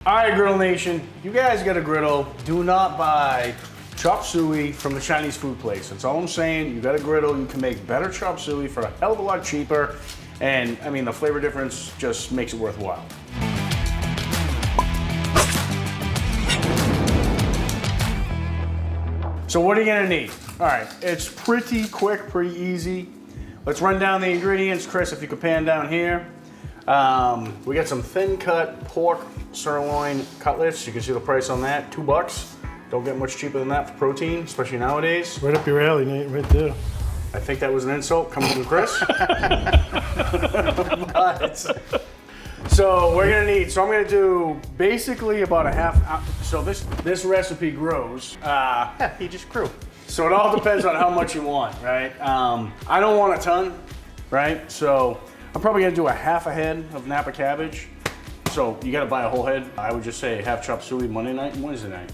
All right, Griddle Nation, you guys got a griddle. Do not buy chop suey from the Chinese food place. That's all I'm saying. You got a griddle, you can make better chop suey for a hell of a lot cheaper. And I mean, the flavor difference just makes it worthwhile. So what are you gonna need? All right, it's pretty quick, pretty easy. Let's run down the ingredients. Chris, if you could pan down here. We got some thin cut pork sirloin cutlets. You can see the price on that, $2. Don't get much cheaper than that for protein, especially nowadays. Right up your alley, Nate, right there. I think that was an insult coming from Chris. So we're gonna need, so I'm gonna do basically about a half, so this recipe grows. Yeah, he just grew. So it all depends on how much you want, right? I don't want a ton, right? So I'm probably gonna do a half a head of Napa cabbage. So you gotta buy a whole head. I would just say half chop suey Monday night and Wednesday night.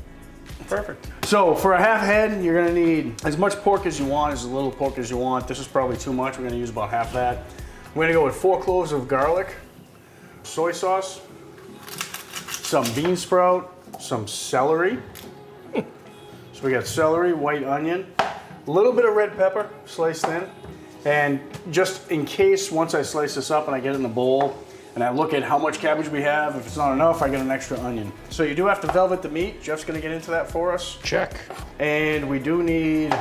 Perfect. So for a half head, you're gonna need as much pork as you want, as little pork as you want. This is probably too much. We're gonna use about half that. We're gonna go with 4 cloves of garlic, soy sauce, some bean sprout, some celery. So we got celery, white onion, a little bit of red pepper sliced thin. And just in case, once I slice this up and I get it in the bowl, and I look at how much cabbage we have, if it's not enough, I get an extra onion. So you do have to velvet the meat. Jeff's gonna get into that for us. Check. And we do need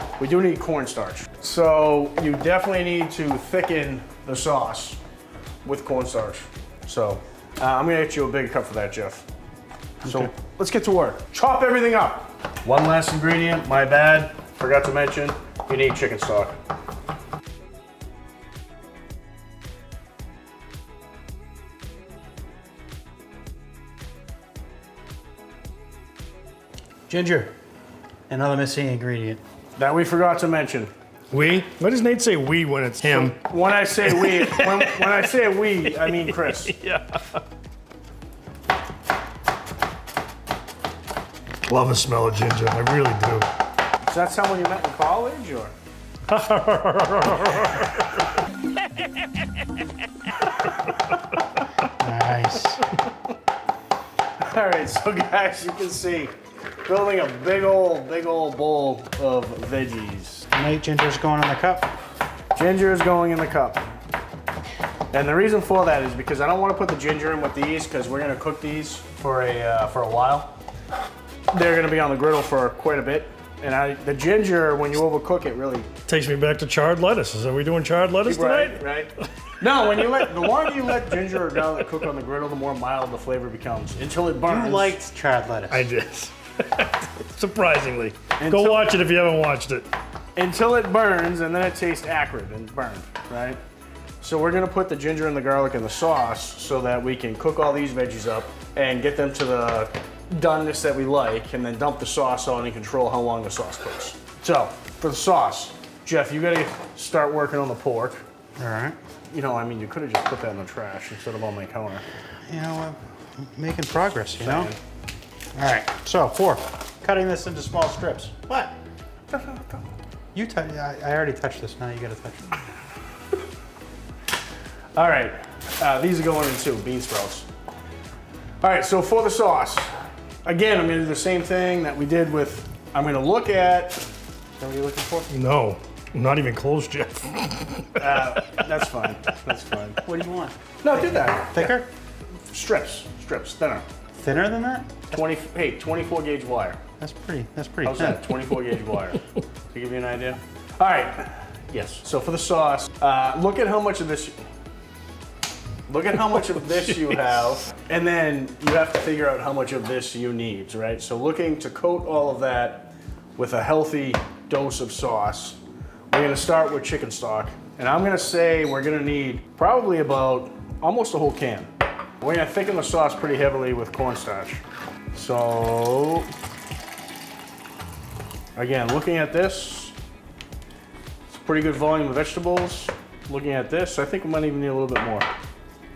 cornstarch. So you definitely need to thicken the sauce with cornstarch. So I'm gonna get you a big cup for that, Jeff. So Okay. let's get to work. Chop everything up. One last ingredient, my bad, forgot to mention, you need chicken stock. Ginger, another missing ingredient. That we forgot to mention. We? Why does Nate say we when it's him? When I say we, when I say we, I mean Chris. Yeah. Love the smell of ginger, I really do. Is that someone you met in college, or? Nice. All right, so guys, you can see, building a big old bowl of veggies. Nate, ginger's going in the cup. Ginger is going in the cup. And the reason for that is because I don't want to put the ginger in with these because we're gonna cook these for a while. They're gonna be on the griddle for quite a bit. And the ginger, when you overcook it, really Takes me back to charred lettuce. Are we doing charred lettuce tonight? right. No, the longer you let ginger or garlic cook on the griddle, the more mild the flavor becomes until it burns. You liked charred lettuce. I did. Surprisingly. Go Until- watch it if you haven't watched it. Until it burns, and then it tastes acrid and burned, right? So we're gonna put the ginger and the garlic in the sauce so that we can cook all these veggies up and get them to the doneness that we like, and then dump the sauce on and control how long the sauce cooks. So for the sauce, Jeff, you gotta start working on the pork. All right. You know, I mean, you could have just put that in the trash instead of on my counter. You know, making progress, you know? Saying. All right, so 4. Cutting this into small strips. What? You touch. I already touched this, now you gotta touch it. All right, these are going in too, bean sprouts. All right, so for the sauce, again, I'm gonna do the same thing that we did with, I'm gonna look at, is that what you're looking for? No, not even close, Jeff. That's fine, that's fine. What do you want? No, do that. Thicker? Strips, thinner. Thinner than that? 24 gauge wire. That's pretty How's thin. that, 24 gauge wire? To give you an idea? All right, yes, so for the sauce, look at how much of this, you have, and then you have to figure out how much of this you need, right? So looking to coat all of that with a healthy dose of sauce, we're gonna start with chicken stock. And I'm gonna say we're gonna need probably about almost a whole can. We're gonna thicken the sauce pretty heavily with cornstarch. So, again, looking at this, it's a pretty good volume of vegetables. Looking at this, I think we might even need a little bit more,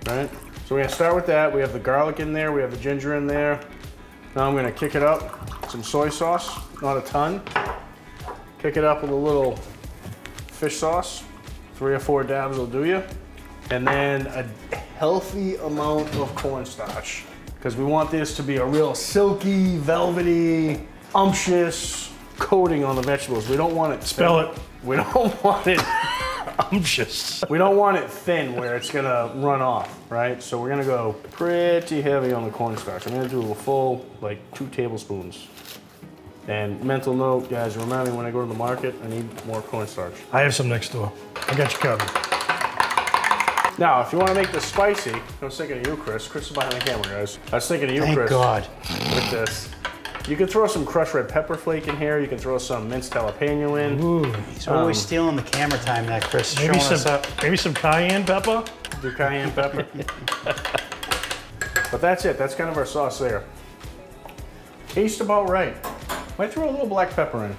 right? So we're gonna start with that. We have the garlic in there, we have the ginger in there. Now I'm gonna kick it up, some soy sauce, not a ton. Kick it up with a little fish sauce. 3 or 4 dabs will do you. And then a healthy amount of cornstarch. because we want this to be a real silky, velvety, umptious coating on the vegetables. We don't want it Spell thin. it. We don't want it. Umptious. We don't want it thin where it's gonna run off, right? So we're gonna go pretty heavy on the cornstarch. I'm gonna do a full, like 2 tablespoons. And mental note, guys, remind me when I go to the market, I need more cornstarch. I have some next door. I got you covered. Now, if you want to make this spicy, I was thinking of you, Chris. Chris is behind the camera, guys. I was thinking of you, Thank Chris. God. With this. You can throw some crushed red pepper flake in here. You can throw some minced jalapeno in. Ooh. He's always stealing the camera time, that Chris. Maybe showing us up. maybe some cayenne pepper. Do cayenne pepper. But that's it. That's kind of our sauce there. Tastes about right. Might throw a little black pepper in.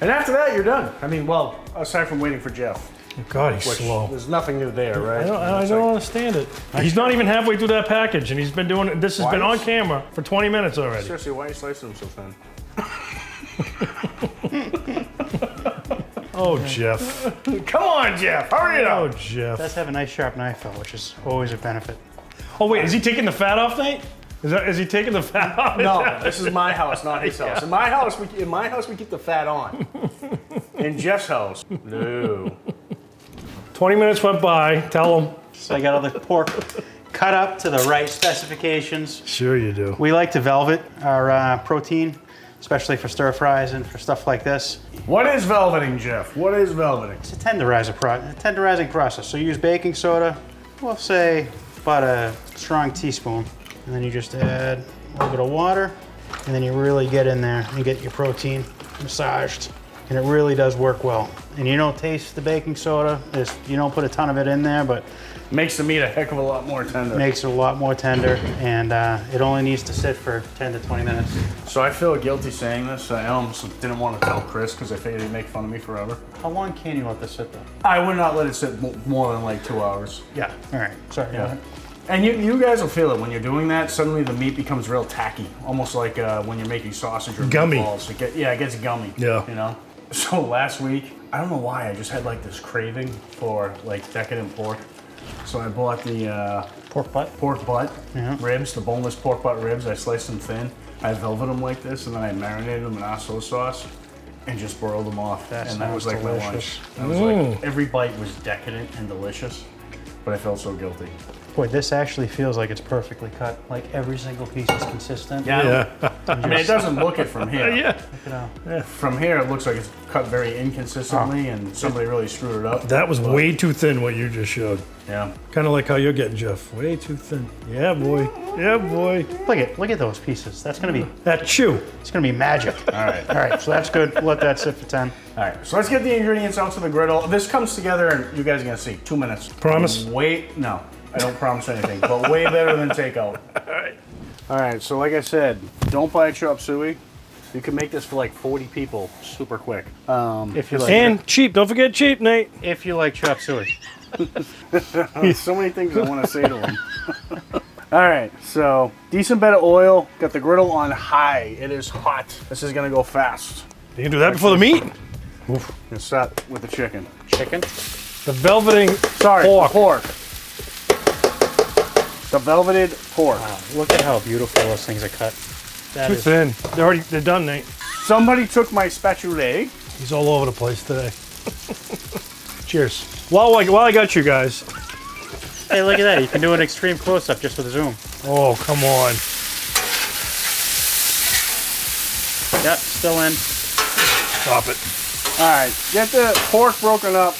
And after that, you're done. I mean, well, aside from waiting for Jeff. Oh, God, he's Which slow. There's nothing new there, right? I don't understand it. He's not even halfway through that package, and he's been doing it. This has been on camera for 20 minutes already. Seriously, why are you slicing them so thin? Oh, Jeff. Come on, Jeff. Hurry it Oh, up. Jeff. Does have a nice sharp knife though, which is always a benefit. Oh, wait, is he taking the fat off, Nate? Is he taking the fat off? No, this is my house, not his house. In my house, we keep the fat on. In Jeff's house, no. 20 minutes went by. Tell him. So I got all the pork cut up to the right specifications. Sure you do. We like to velvet our protein, especially for stir fries and for stuff like this. What is velveting, Jeff? What is velveting? It's a tenderizing process. So you use baking soda, we'll say about a strong teaspoon, and then you just add a little bit of water, and then you really get in there and get your protein massaged. And it really does work well. And you don't taste the baking soda. You don't put a ton of it in there, but Makes the meat a heck of a lot more tender. makes it a lot more tender. And it only needs to sit for 10 to 20 minutes. So I feel guilty saying this. I almost didn't want to tell Chris because I figured he'd make fun of me forever. How long can you let this sit though? I would not let it sit more than like 2 hours. Yeah. All right. Sorry. Go ahead. And you guys will feel it when you're doing that. Suddenly the meat becomes real tacky, almost like when you're making sausage or Gummy. meatballs. It gets gummy. Yeah. You know. So last week, I don't know why, I just had like this craving for like decadent pork. So I bought the Pork butt. Yeah. ribs, the boneless pork butt ribs. I sliced them thin. I velvet them like this, and then I marinated them in hot sauce and just broiled them off. And that was like my lunch. That was like every bite was decadent and delicious, but I felt so guilty. Boy, this actually feels like it's perfectly cut. Like every single piece is consistent. Yeah. I mean, it doesn't look it from here. Yeah. From here, it looks like it's cut very inconsistently, and somebody really screwed it up. That was way too thin, what you just showed. Yeah. Kind of like how you're getting, Jeff. Way too thin. Yeah, boy. Yeah, boy. Look at those pieces. That's gonna be That chew. it's gonna be magic. All right. All right, so that's good. We'll let that sit for 10. All right. So let's get the ingredients out to the griddle. This comes together, and you guys are gonna see 2 minutes. Promise? No, I don't promise anything, but way better than takeout. All right. All right. So like I said, don't buy chop suey. You can make this for like 40 people super quick. If you like And cheap. Don't forget cheap, Nate. if you like chop suey. So many things I want to say to them. All right, so decent bit of oil. Got the griddle on high. It is hot. This is gonna go fast. You can do that before the meat. Gonna start with the chicken. Chicken. The velveting Sorry, pork. pork. The velveted pork. Wow, look at how beautiful those things are cut. That Too is thin. They're done, Nate. Somebody took my spatula. He's all over the place today. Cheers. While I got you guys. Hey, look at that. You can do an extreme close-up just with a zoom. Oh, come on. Yep, still in. Stop it. All right, get the pork broken up.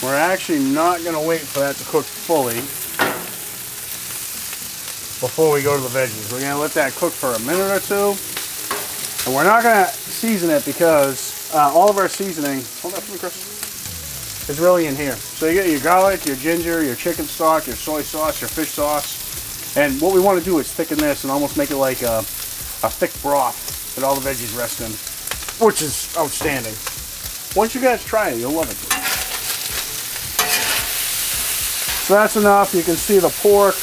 We're actually not gonna wait for that to cook fully before we go to the veggies. We're gonna let that cook for a minute or two. And we're not gonna season it because all of our seasoning, hold that for me, Chris, is really in here. So you get your garlic, your ginger, your chicken stock, your soy sauce, your fish sauce. And what we wanna do is thicken this and almost make it like a thick broth that all the veggies rest in, which is outstanding. Once you guys try it, you'll love it. So that's enough. You can see the pork.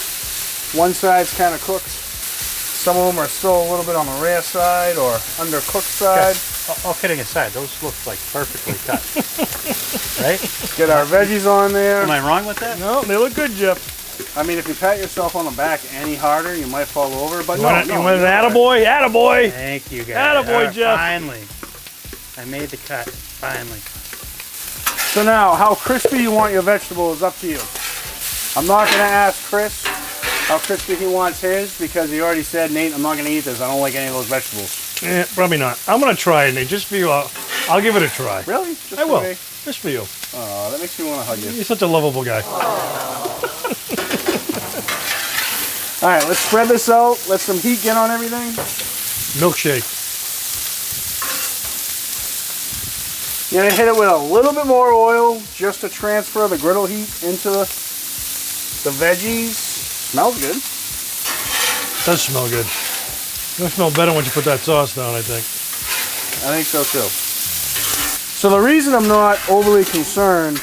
One side's kind of cooked. Some of them are still a little bit on the rare side or undercooked side. All kidding aside, those look like perfectly cut. Right? Get our veggies on there. Am I wrong with that? No, they look good, Jeff. I mean, if you pat yourself on the back any harder, you might fall over. But You no, want no, an attaboy? Attaboy! Thank you, guys. Attaboy, Jeff. Finally. I made the cut. Finally. So now, how crispy you want your vegetable is up to you. I'm not going to ask Chris how crispy he wants his because he already said, Nate, I'm not going to eat this. I don't like any of those vegetables. Probably not. I'm going to try it, Nate, just for you. I'll give it a try. Really? Just I will. me? Just for you. Oh, that makes me want to hug you. You're such a lovable guy. All right, let's spread this out. Let some heat get on everything. Milkshake. You're gonna hit it with a little bit more oil just to transfer the griddle heat into the veggies. Smells good. Does smell good. It'll smell better once you put that sauce down, I think. I think so too. So the reason I'm not overly concerned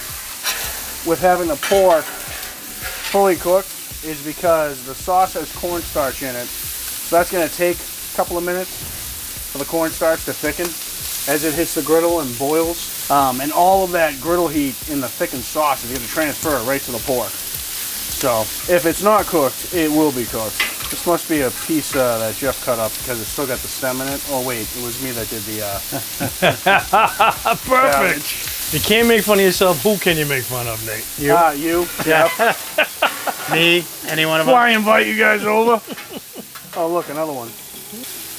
with having the pork fully cooked is because the sauce has cornstarch in it. So that's gonna take a couple of minutes for the cornstarch to thicken as it hits the griddle and boils. And all of that griddle heat in the thickened sauce is gonna transfer right to the pork. So if it's not cooked, it will be cooked. This must be a piece that Jeff cut up because it's still got the stem in it. Oh wait, it was me that did the Perfect. cabbage. You can't make fun of yourself. Who can you make fun of, Nate? You, Jeff. Me? Any one of Why them? invite you guys over? Oh look, another one.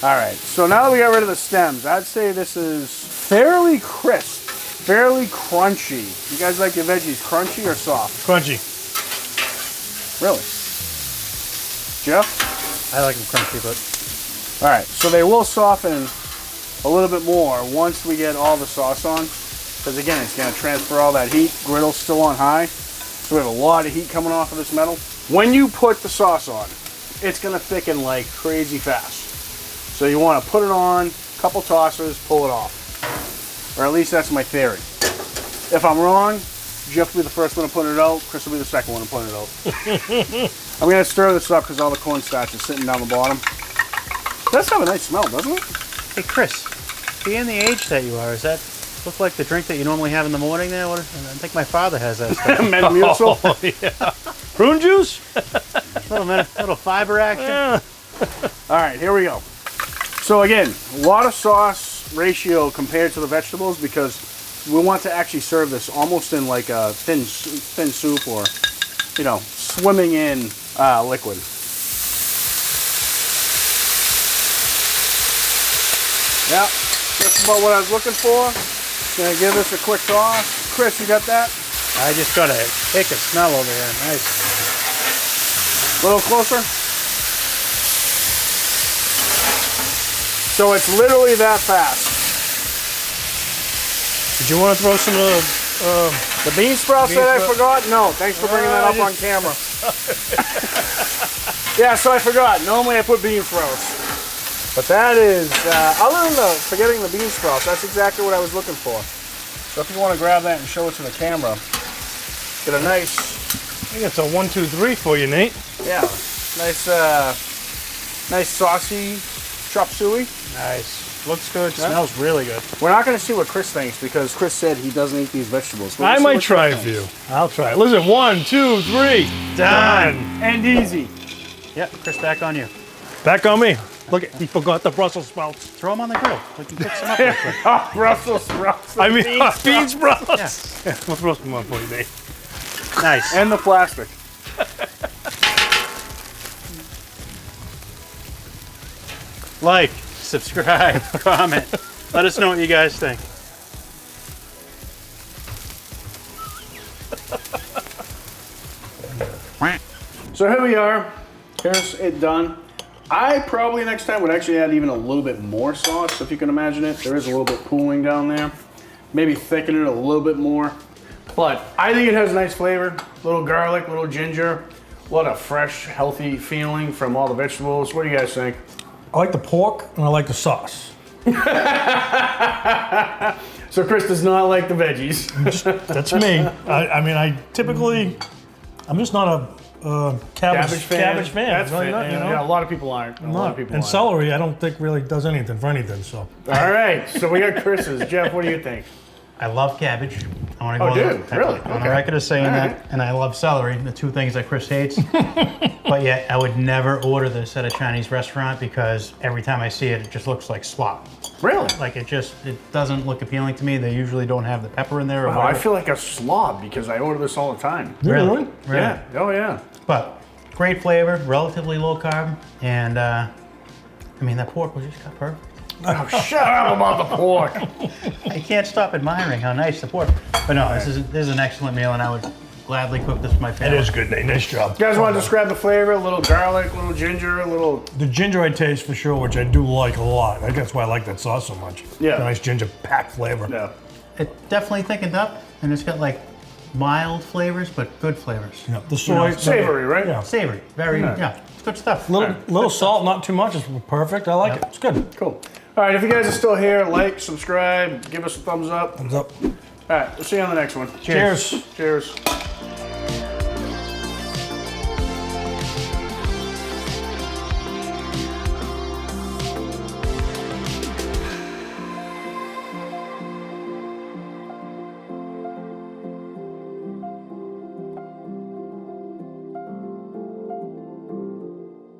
All right, so now that we got rid of the stems, I'd say this is fairly crisp, fairly crunchy. You guys like your veggies crunchy or soft? Crunchy. Really? Jeff? I like them crunchy, but All right, so they will soften a little bit more once we get all the sauce on, because again, it's gonna transfer all that heat. Griddle's still on high, so we have a lot of heat coming off of this metal. When you put the sauce on, it's gonna thicken like crazy fast. So you wanna put it on, couple tosses, pull it off. Or at least that's my theory. If I'm wrong, Jeff will be the first one to put it out, Chris will be the second one to put it out. I'm gonna stir this up because all the cornstarch is sitting down the bottom. It does have a nice smell, doesn't it? hey, Chris, being the age that you are, does that look like the drink that you normally have in the morning there? I think my father has that stuff. Metamucil. Oh, yeah. Prune juice? little fiber action. Yeah. All right, here we go. So again, a lot of sauce ratio compared to the vegetables because we want to actually serve this almost in like a thin soup or, you know, swimming in liquid. Yeah, that's about what I was looking for. Gonna give this a quick toss. Chris, you got that? I just got a kick of smell over here. Nice. A little closer. So it's literally that fast. Did you want to throw some The bean sprouts that I forgot? No, thanks for bringing that up on just- camera. Yeah, so I forgot. Normally I put bean sprouts. But that is, other than forgetting the bean sprouts, that's exactly what I was looking for. So if you want to grab that and show it to the camera, get a nice, I think it's a 1, 2, 3 for you, Nate. yeah, nice, nice saucy chop suey. Nice. Looks good. Yeah. Smells really good. We're not going to see what Chris thinks because Chris said he doesn't eat these vegetables. We'll I see might what try Chris it for you. thinks. I'll try it. Listen, 1, 2, 3. Done. And easy. Yep, Chris, back on you. Back on me. Look, he forgot the Brussels sprouts. Throw them on the grill. We can cook some up real quick. Oh, Brussels sprouts. I mean, bean sprouts. Yeah. Yeah, we'll throw some on for you, Nate. Nice. And the plastic. Like, subscribe, comment. Let us know what you guys think. So here we are. Here's it done. I probably next time would actually add even a little bit more sauce, if you can imagine it. There is a little bit pooling down there. Maybe thicken it a little bit more. But I think it has a nice flavor. Little garlic, little ginger. A lot of fresh, healthy feeling from all the vegetables. What do you guys think? I like the pork and I like the sauce. So Chris does not like the veggies. That's me. I mean, I typically, I'm just not a cabbage fan. That's really fair. not, you know? Yeah, a lot of people aren't. A lot of people And aren't. celery, I don't think really does anything for anything. So All right, so we got Chris's. Jeff, what do you think? I love cabbage. I want to Oh, go dude, really? on Okay. the record as saying All that. right. And I love celery, the two things that Chris hates. But yet, I would never order this at a Chinese restaurant because every time I see it, it just looks like slop. Really? Like it doesn't look appealing to me. They usually don't have the pepper in there or Wow, I whatever. feel like a slob because I order this all the time. Really? Yeah. Oh, yeah. But great flavor, relatively low carb, and I mean that pork was just cut perfect. Oh, shut up about the pork. I can't stop admiring how nice the pork. But no, this is an excellent meal, and I would gladly cook this for my It family. is good, Nate. Nice job. You guys want to describe the flavor? A little garlic, a little ginger, a little... The ginger I taste for sure, which I do like a lot. I think that's why I like that sauce so much. Yeah. The nice ginger packed flavor. Yeah. It definitely thickened up, and it's got like mild flavors, but good flavors. Yeah. The soy. Savory, right? Yeah. Savory, very, yeah, it's good stuff. Little salt, not too much. It's perfect. I like it. It's good. Cool. All right, if you guys are still here, like, subscribe, give us a thumbs up. Thumbs up. All right, we'll see you on the next one. Cheers. Cheers.